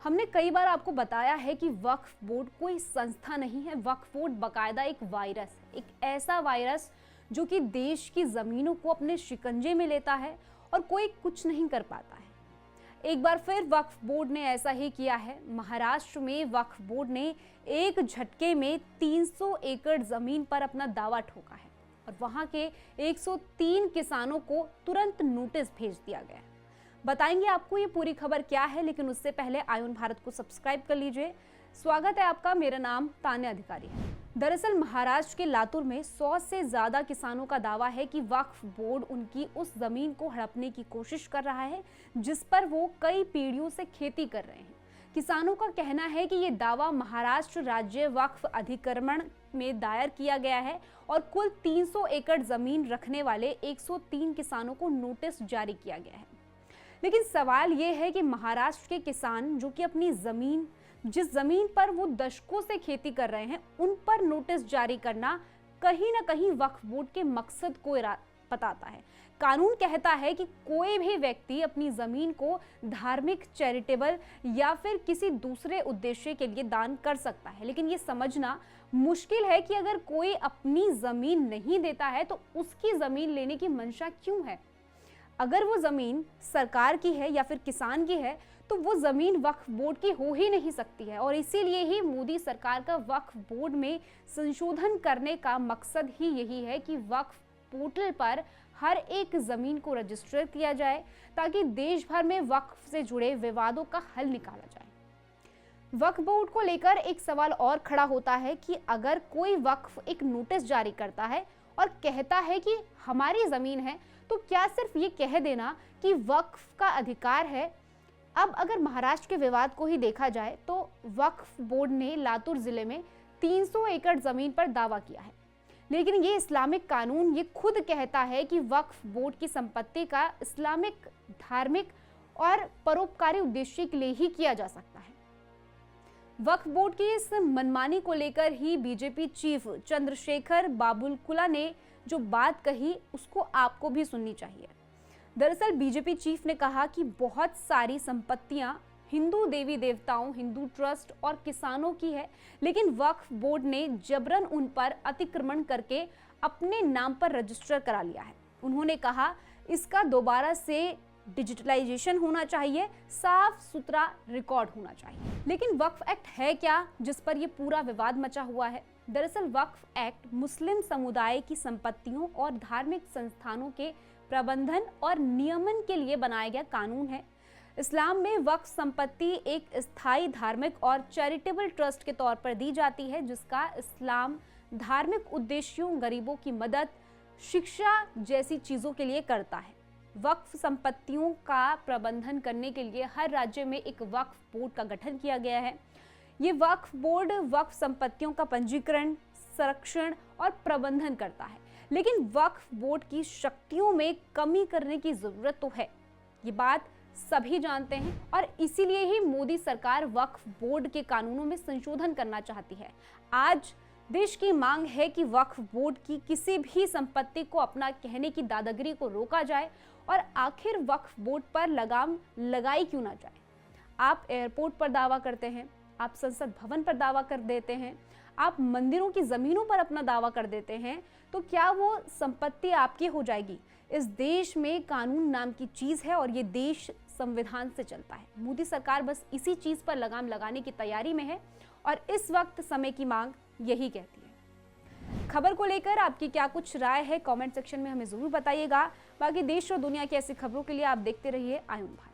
हमने कई बार आपको बताया है कि वक्फ बोर्ड कोई संस्था नहीं है। वक्फ बोर्ड बाकायदा एक वायरस है, एक ऐसा वायरस जो कि देश की जमीनों को अपने शिकंजे में लेता है और कोई कुछ नहीं कर पाता है। एक बार फिर वक्फ बोर्ड ने ऐसा ही किया है। महाराष्ट्र में वक्फ बोर्ड ने एक झटके में 300 एकड़ जमीन पर अपना दावा ठोका है और वहां के 103 किसानों को तुरंत नोटिस भेज दिया गया है। बताएंगे आपको ये पूरी खबर क्या है, लेकिन उससे पहले आयुन भारत को सब्सक्राइब कर लीजिए। स्वागत है आपका, मेरा नाम तान्या अधिकारी है। दरअसल महाराष्ट्र के लातूर में 100 से ज्यादा किसानों का दावा है कि वक्फ बोर्ड उनकी उस जमीन को हड़पने की कोशिश कर रहा है जिस पर वो कई पीढ़ियों से खेती कर रहे हैं। किसानों का कहना है कि ये दावा महाराष्ट्र राज्य वक्फ अधिकरण में दायर किया गया है और कुल 300 एकड़ जमीन रखने वाले 103 किसानों को नोटिस जारी किया गया है। लेकिन सवाल ये है कि महाराष्ट्र के किसान जो कि अपनी जमीन, जिस जमीन पर वो दशकों से खेती कर रहे हैं, उन पर नोटिस जारी करना कहीं ना कहीं वक्फ बोर्ड के मकसद को बताता है। कानून कहता है कि कोई भी व्यक्ति अपनी जमीन को धार्मिक, चैरिटेबल या फिर किसी दूसरे उद्देश्य के लिए दान कर सकता है, लेकिन ये समझना मुश्किल है कि अगर कोई अपनी जमीन नहीं देता है तो उसकी जमीन लेने की मंशा क्यों है। अगर वो जमीन सरकार की है या फिर किसान की है तो वो जमीन वक्फ बोर्ड की हो ही नहीं सकती है और इसीलिए ही मोदी सरकार का वक्फ बोर्ड में संशोधन करने का मकसद ही यही है कि वक्फ पोर्टल पर हर एक जमीन को रजिस्टर किया जाए ताकि देश भर में वक्फ से जुड़े विवादों का हल निकाला जाए। वक्फ बोर्ड को लेकर एक सवाल और खड़ा होता है कि अगर कोई वक्फ एक नोटिस जारी करता है और कहता है कि हमारी जमीन है, तो क्या सिर्फ ये कह देना कि वक्फ का अधिकार है। अब अगर महाराष्ट्र के विवाद को ही देखा जाए तो वक्फ बोर्ड ने लातूर जिले में 300 एकड़ जमीन पर दावा किया है, लेकिन ये इस्लामिक कानून ये खुद कहता है कि वक्फ बोर्ड की संपत्ति का इस्लामिक, धार्मिक और परोपकारी उद्देश्य के लिए ही किया जा सकता है। वक्फ बोर्ड की इस मनमानी को लेकर ही बीजेपी चीफ चंद्रशेखर बाबुलकुला ने जो बात कही उसको आपको भी सुननी चाहिए। दरअसल बीजेपी चीफ ने कहा कि बहुत सारी संपत्तियां हिंदू देवी देवताओं, हिंदू ट्रस्ट और किसानों की है, लेकिन वक्फ बोर्ड ने जबरन उन पर अतिक्रमण करके अपने नाम पर रजिस्टर करा लिया है। उन्होंने कहा इसका दोबारा से डिजिटलाइजेशन होना चाहिए, साफ सुथरा रिकॉर्ड होना चाहिए। लेकिन वक्फ एक्ट है क्या जिस पर यह पूरा विवाद मचा हुआ है? दरअसल वक्फ एक्ट मुस्लिम समुदाय की संपत्तियों और धार्मिक संस्थानों के प्रबंधन और नियमन के लिए बनाया गया कानून है। इस्लाम में वक्फ संपत्ति एक स्थायी धार्मिक और चैरिटेबल ट्रस्ट के तौर पर दी जाती है जिसका इस्लाम धार्मिक उद्देश्यों, गरीबों की मदद, शिक्षा जैसी चीजों के लिए करता है। वक्फ संपत्तियों का प्रबंधन करने के लिए हर राज्य में एक वक्फ बोर्ड का गठन किया गया है। ये वक्फ बोर्ड वक्फ संपत्तियों का पंजीकरण, संरक्षण और प्रबंधन करता है, लेकिन वक्फ बोर्ड की शक्तियों में कमी करने की जरूरत तो है, ये बात सभी जानते हैं और इसीलिए ही मोदी सरकार वक्फ बोर्ड के कानूनों में संशोधन करना चाहती है। आज देश की मांग है कि वक्फ बोर्ड की किसी भी संपत्ति को अपना कहने की दादागिरी को रोका जाए और आखिर वक्फ बोर्ड पर लगाम लगाई क्यों ना जाए। आप एयरपोर्ट पर दावा करते हैं, आप संसद भवन पर दावा कर देते हैं, आप मंदिरों की जमीनों पर अपना दावा कर देते हैं, तो क्या वो संपत्ति आपकी हो जाएगी? इस देश में कानून नाम की चीज है और ये देश संविधान से चलता है। मोदी सरकार बस इसी चीज पर लगाम लगाने की तैयारी में है और इस वक्त समय की मांग यही कहती है। खबर को लेकर आपकी क्या कुछ राय है, कमेंट सेक्शन में हमें जरूर बताइएगा। बाकी देश और दुनिया की ऐसी खबरों के लिए आप देखते रहिए आयुन भारत।